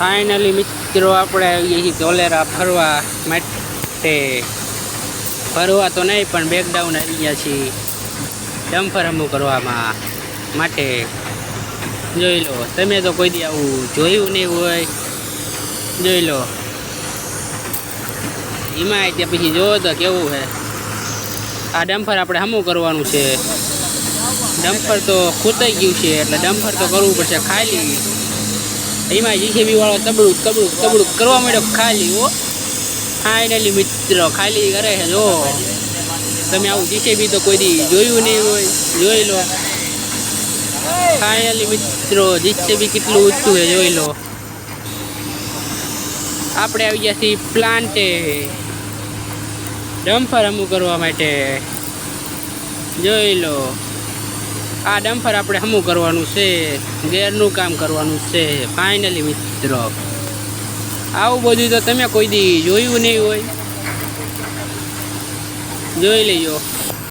Finally મિત્રો આપણે આવીએ છીએ ધોલેરા ફરવા માટે. ફરવા તો નહીં પણ બેકડાઉન આવી ગયા છીએ ડમ્ફર હમું કરવામાં માટે. જોઈ લો, તમે તો કોઈ દી આવું જોયું નહીં હોય. જોઈ લો એમાં ત્યાં પછી જોવો તો કેવું છે. આ ડમ્ફર આપણે હમું કરવાનું છે. ડમ્ફર તો ખૂતાઈ ગયું છે એટલે ડમ્ફર તો કરવું પડશે ખાલી. એમાં જીસીબી વાળો તબડું તબડું તબડું કરવા માંડ્યો ખાલી. ઓ ફાઇનલી મિત્રો ખાલી કરે છે. જો તમે આવું જીસીબી તો કોઈ દી જોયું નહીં હોય. જોઈ લો ફાઇનલી મિત્રો જીસીબી કેટલું ઊંચું છે જોઈ લો. આપણે આવી ગયા છીએ પ્લાન્ટે ડમ્ફર હમું કરવા માટે. જોઈ લો આ ડમ્ફર આપણે હમું કરવાનું છે, ગેરનું કામ કરવાનું છે. ફાઇનલી મિત્રો આવું બધું તો તમે કોઈ દી જોયું નહીં હોય. જોઈ લેજો.